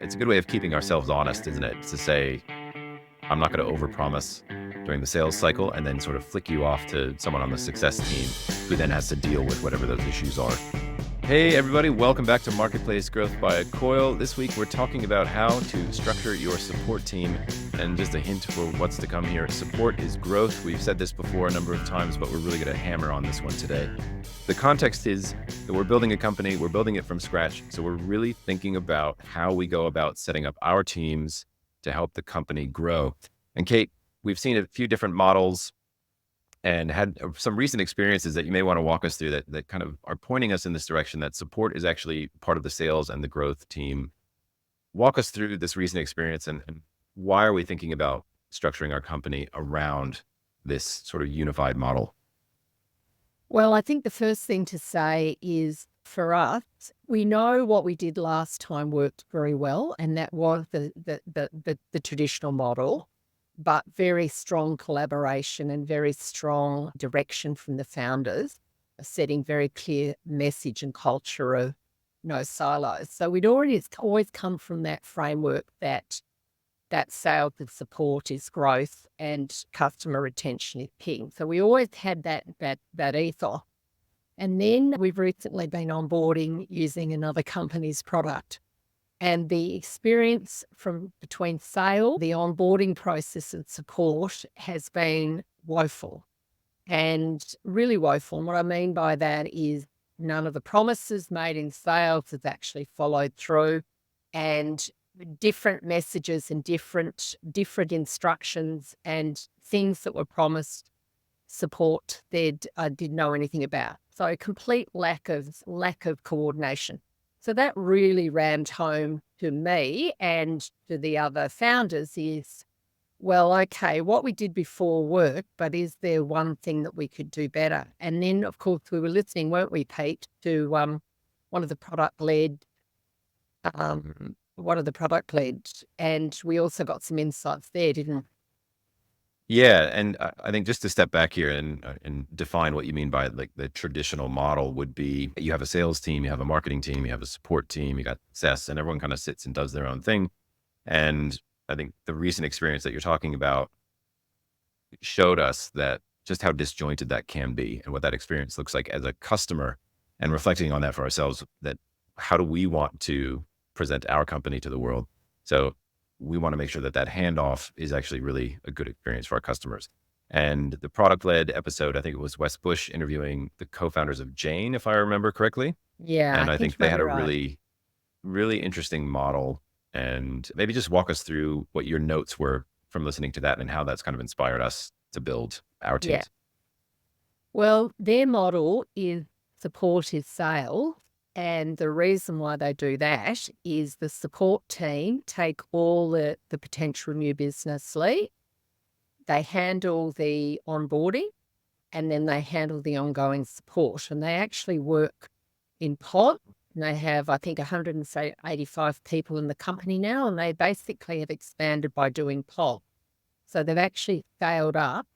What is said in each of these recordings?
It's a good way of keeping ourselves honest, isn't it? To say, I'm not going to overpromise during the sales cycle and then sort of flick you off to someone on the success team who then has to deal with whatever those issues are. Hey, everybody, welcome back to Marketplace Growth by Accoil. This week, we're talking about how to structure your support team. And just a hint for what's to come here, support is growth. We've said this before a number of times, but we're really going to hammer on this one today. The context is that we're building a company, we're building it from scratch. So we're really thinking about how we go about setting up our teams to help the company grow. And Kate, we've seen a few different models and had some recent experiences that you may want to walk us through that kind of are pointing us in this direction that support is actually part of the sales and the growth team. Walk us through this recent experience and why are we thinking about structuring our company around this sort of unified model? Well, I think the first thing to say is for us, we know what we did last time worked very well, and that was the traditional model, but very strong collaboration and very strong direction from the founders, setting very clear message and culture of no silos. So it's always come from that framework that sales and support is growth and customer retention is king. So we always had that ethos. And then we've recently been onboarding using another company's product. And the experience from between sale, the onboarding process and support has been woeful and really woeful. And what I mean by that is none of the promises made in sales has actually followed through, and different messages and different instructions and things that were promised support I didn't know anything about. So a complete lack of coordination. So that really rammed home to me and to the other founders is, well, okay, what we did before worked, but is there one thing that we could do better? And then, of course, we were listening, weren't we, Pete, to one of the product leads, and we also got some insights there, didn't we? Yeah, and I think just to step back here and define what you mean by like the traditional model would be you have a sales team, you have a marketing team, you have a support team, you got SaaS, and everyone kind of sits and does their own thing. And I think the recent experience that you're talking about showed us that just how disjointed that can be and what that experience looks like as a customer, and reflecting on that for ourselves, that how do we want to present our company to the world? So we want to make sure that that handoff is actually really a good experience for our customers. And the product-led episode, I think it was Wes Bush interviewing the co-founders of Jane, if I remember correctly. Yeah, I And I think think you they might had be a right. really, really interesting model. And maybe just walk us through what your notes were from listening to that and how that's kind of inspired us to build our Yeah. teams. Well, their model is support is sales. And the reason why they do that is the support team take all the potential new business lead, they handle the onboarding, and then they handle the ongoing support. And they actually work in pod. And they have, I think, 185 people in the company now, and they basically have expanded by doing pod. So they've actually scaled up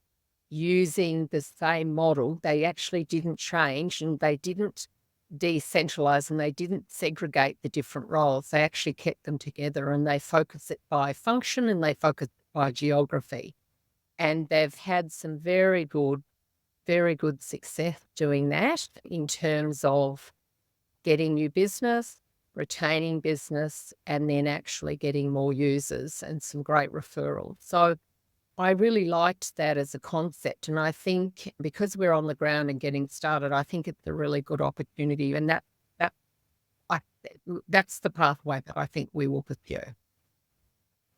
using the same model. They actually didn't change and they didn't decentralize and they didn't segregate the different roles. They actually kept them together and they focus it by function and they focus it by geography. And they've had some very good success doing that in terms of getting new business, retaining business, and then actually getting more users and some great referrals. So I really liked that as a concept. And I think because we're on the ground and getting started, I think it's a really good opportunity. And that I, that's the pathway that I think we will pursue.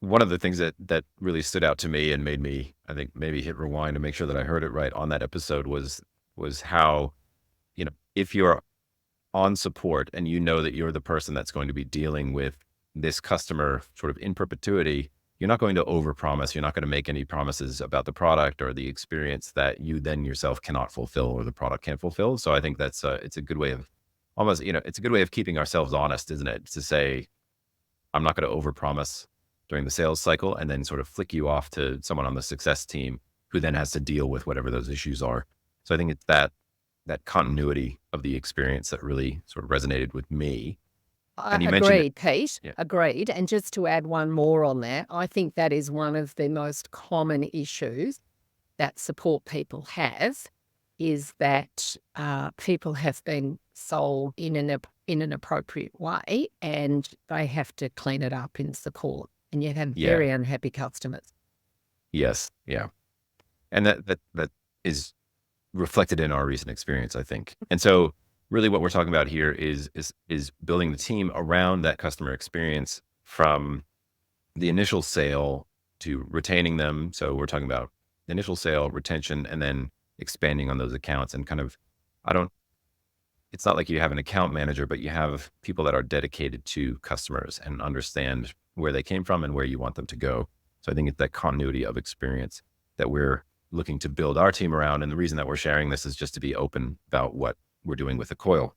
One of the things that really stood out to me and made me, I think, maybe hit rewind to make sure that I heard it right on that episode was how, if you're on support and you know that you're the person that's going to be dealing with this customer sort of in perpetuity, you're not going to overpromise. You're not going to make any promises about the product or the experience that you then yourself cannot fulfill or the product can't fulfill. So I think it's a good way of almost, it's a good way of keeping ourselves honest, isn't it? To say, I'm not going to overpromise during the sales cycle and then sort of flick you off to someone on the success team who then has to deal with whatever those issues are. So I think it's that continuity of the experience that really sort of resonated with me. I And you mentioned it. agreed, Pete. Yeah. Agreed. And just to add one more on that, I think that is one of the most common issues that support people have is that people have been sold in an appropriate way and they have to clean it up in support. And you have Yeah. very unhappy customers. Yes. Yeah. And that is reflected in our recent experience, I think. And so really what we're talking about here is building the team around that customer experience from the initial sale to retaining them. So we're talking about the initial sale, retention, and then expanding on those accounts and kind of, I don't, it's not like you have an account manager, but you have people that are dedicated to customers and understand where they came from and where you want them to go. So I think it's that continuity of experience that we're looking to build our team around. And the reason that we're sharing this is just to be open about what we're doing with Accoil.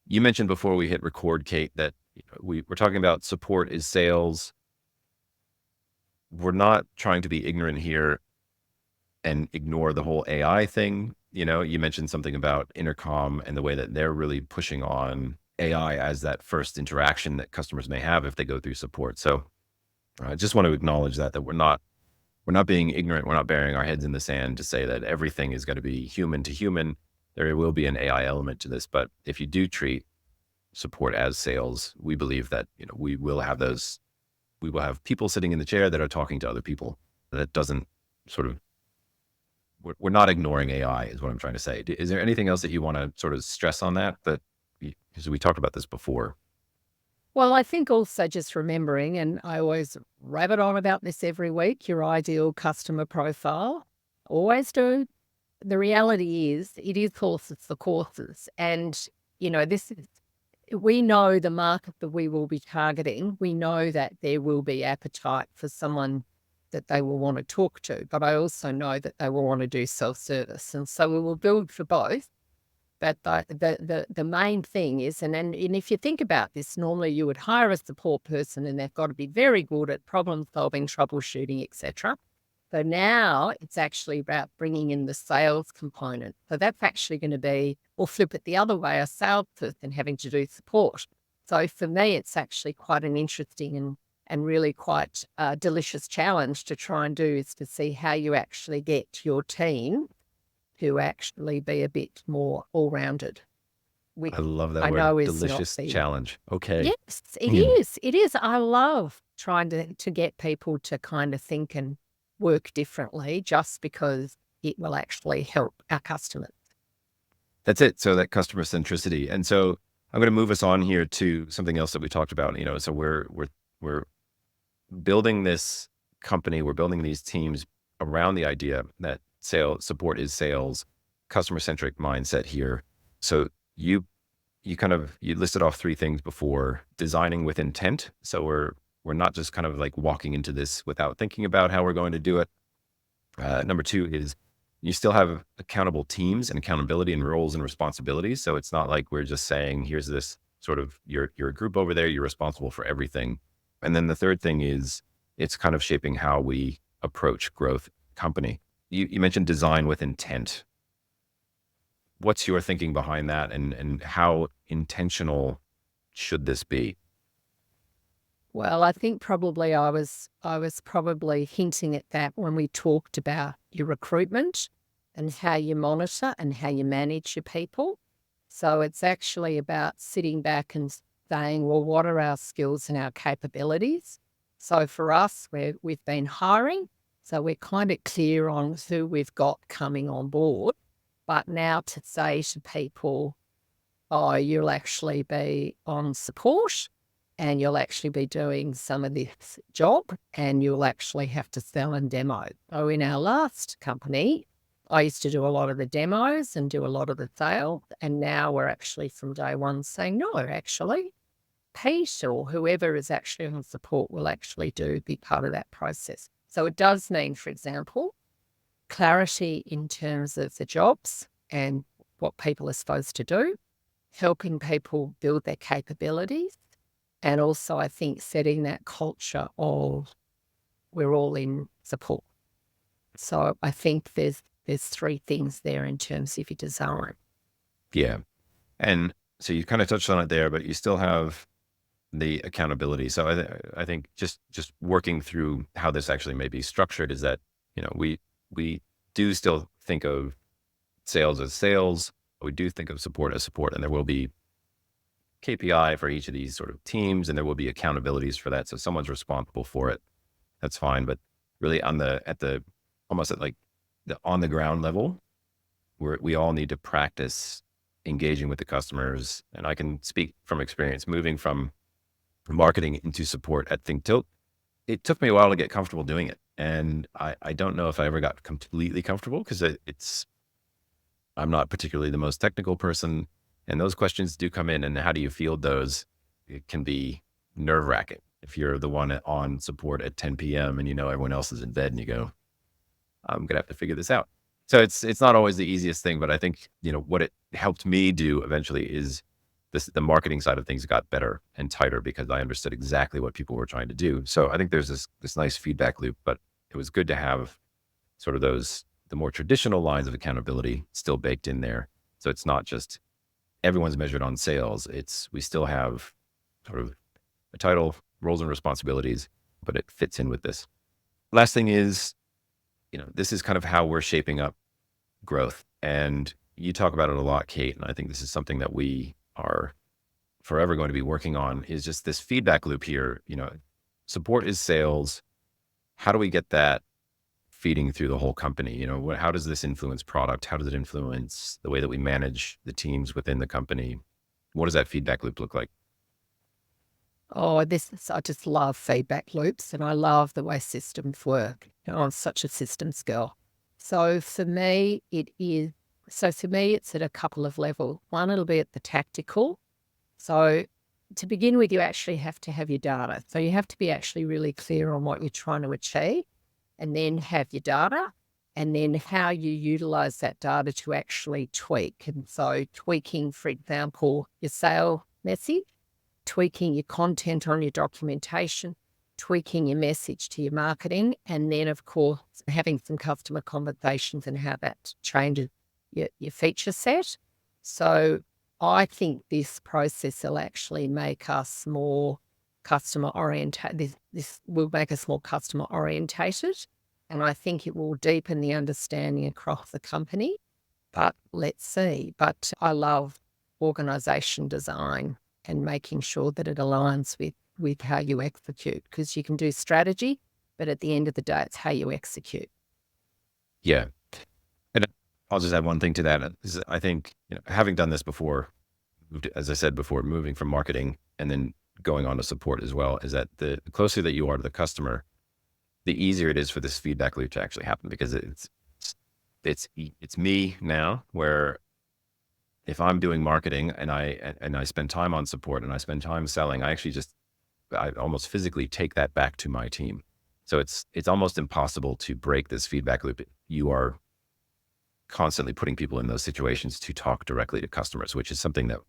You mentioned before we hit record, Kate, that we're talking about support is sales. We're not trying to be ignorant here and ignore the whole AI thing. You mentioned something about Intercom and the way that they're really pushing on AI as that first interaction that customers may have if they go through support. So I just want to acknowledge that we're not being ignorant. We're not burying our heads in the sand to say that everything is going to be human to human. There will be an AI element to this, but if you do treat support as sales, we believe that we will have people sitting in the chair that are talking to other people. That doesn't sort of we're not ignoring AI is what I'm trying to say. Is there anything else that you want to sort of stress on that? Because we talked about this before. Well, I think also just remembering, and I always rabbit on about this every week, your ideal customer profile. Always do. The reality is, it is horses for courses. And, this is, we know the market that we will be targeting. We know that there will be appetite for someone that they will want to talk to, but I also know that they will want to do self-service. And so we will build for both. But the main thing is, and if you think about this, normally you would hire a support person and they've got to be very good at problem solving, troubleshooting, etc. So now it's actually about bringing in the sales component. So that's actually going to be, or flip it the other way, a salesperson having to do support. So for me, it's actually quite an interesting and really quite a delicious challenge to try and do is to see how you actually get your team to actually be a bit more all-rounded. I love that I word, know is not delicious the challenge. Okay. yes, it Yeah. is. It is. I love trying to get people to kind of think and work differently just because it will actually help our customers. That's it. So that customer centricity. And so I'm going to move us on here to something else that we talked about. So we're building this company, we're building these teams around the idea that sales support is sales, customer centric mindset here. So you listed off three things before: designing with intent. So we're not just kind of like walking into this without thinking about how we're going to do it. Number two is you still have accountable teams and accountability and roles and responsibilities. So it's not like we're just saying, here's this sort of, you're a group over there, you're responsible for everything. And then the third thing is it's kind of shaping how we approach growth company. You mentioned design with intent. What's your thinking behind that and how intentional should this be? Well, I think probably I was probably hinting at that when we talked about your recruitment and how you monitor and how you manage your people. So it's actually about sitting back and saying, well, what are our skills and our capabilities? So for us, we've been hiring, so we're kind of clear on who we've got coming on board. But now to say to people, oh, you'll actually be on support and you'll actually be doing some of this job and you'll actually have to sell and demo. So in our last company, I used to do a lot of the demos and do a lot of the sales. And now we're actually from day one saying, no, actually, Pete or whoever is actually on support will actually be part of that process. So it does mean, for example, clarity in terms of the jobs and what people are supposed to do, helping people build their capabilities, and also I think setting that culture of we're all in support. So I think there's three things there in terms of your design. Yeah. And so you kind of touched on it there, but you still have the accountability. So I think just working through how this actually may be structured is that, we do still think of sales as sales. We do think of support as support, and there will be KPI for each of these sort of teams, and there will be accountabilities for that. So someone's responsible for it. That's fine. But really at the almost at like the on the ground level, we all need to practice engaging with the customers. And I can speak from experience moving from marketing into support at ThinkTilt. It took me a while to get comfortable doing it. And I don't know if I ever got completely comfortable because I'm not particularly the most technical person. And those questions do come in. And how do you field those? It can be nerve wracking if you're the one on support at 10 p.m. and everyone else is in bed and you go, I'm going to have to figure this out. So it's not always the easiest thing, but I think, what it helped me do eventually is the marketing side of things got better and tighter because I understood exactly what people were trying to do. So I think there's this nice feedback loop, but it was good to have sort of the more traditional lines of accountability still baked in there. So it's not just everyone's measured on sales. We still have sort of a title, roles and responsibilities, but it fits in with this. Last thing is, this is kind of how we're shaping up growth. And you talk about it a lot, Kate. And I think this is something that we are forever going to be working on is just this feedback loop here. Support is sales. How do we get that feeding through the whole company? How does this influence product? How does it influence the way that we manage the teams within the company? What does that feedback loop look like? Oh, I just love feedback loops and I love the way systems work. I'm such a systems girl. So for me, it's at a couple of levels. One, it'll be at the tactical. So to begin with, you actually have to have your data. So you have to be actually really clear on what you're trying to achieve and then have your data and then how you utilize that data to actually tweak. And so tweaking, for example, your sale message, tweaking your content on your documentation, tweaking your message to your marketing, and then, of course, having some customer conversations and how that changes your feature set. So I think this process will actually make us more customer orientated. This will make us more customer orientated, and I think it will deepen the understanding across the company. But let's see. But I love organization design and making sure that it aligns with how you execute, because you can do strategy, but at the end of the day, it's how you execute. Yeah. And I'll just add one thing to that. Is I think, having done this before, as I said before, moving from marketing and then going on to support as well, is that the closer that you are to the customer, the easier it is for this feedback loop to actually happen because it's me now where if I'm doing marketing and I spend time on support and I spend time selling, I almost physically take that back to my team. So it's almost impossible to break this feedback loop. You are constantly putting people in those situations to talk directly to customers, which is something that,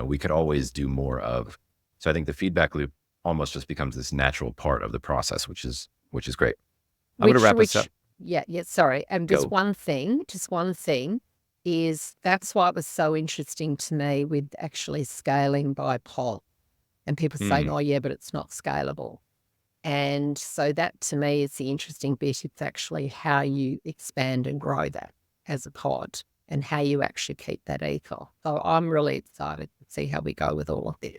we could always do more of. So I think the feedback loop almost just becomes this natural part of the process, which is great. I'm going to wrap this up. Yeah, sorry. And Go. just one thing is that's why it was so interesting to me with actually scaling by pod and people saying, oh yeah, but it's not scalable. And so that to me is the interesting bit. It's actually how you expand and grow that as a pod and how you actually keep that ethos. So I'm really excited to see how we go with all of this.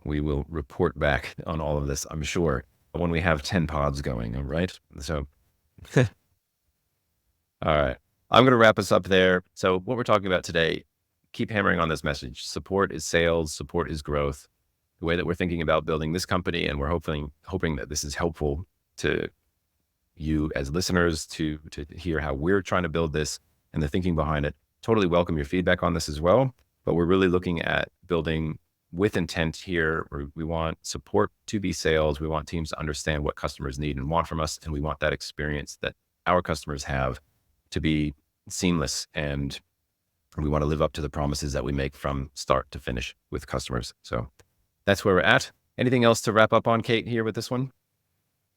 We will report back on all of this, I'm sure, when we have 10 pods going. All right. So, all right. I'm going to wrap us up there. So what we're talking about today, keep hammering on this message. Support is sales. Support is growth. The way that we're thinking about building this company, and we're hoping that this is helpful to you as listeners to hear how we're trying to build this and the thinking behind it. Totally welcome your feedback on this as well. But we're really looking at building with intent here. We want support to be sales. We want teams to understand what customers need and want from us. And we want that experience that our customers have to be seamless. And we want to live up to the promises that we make from start to finish with customers. So that's where we're at. Anything else to wrap up on, Kate, here with this one?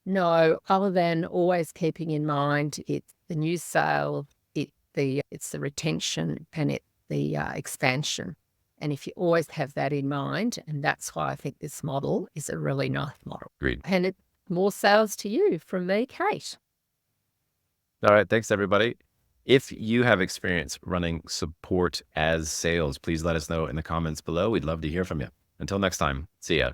No, other than always keeping in mind it's the new sale, it's the retention, and it's the expansion. And if you always have that in mind, and that's why I think this model is a really nice model. Agreed. And it's more sales to you from me, Kate. All right. Thanks, everybody. If you have experience running support as sales, please let us know in the comments below. We'd love to hear from you. Until next time, see ya.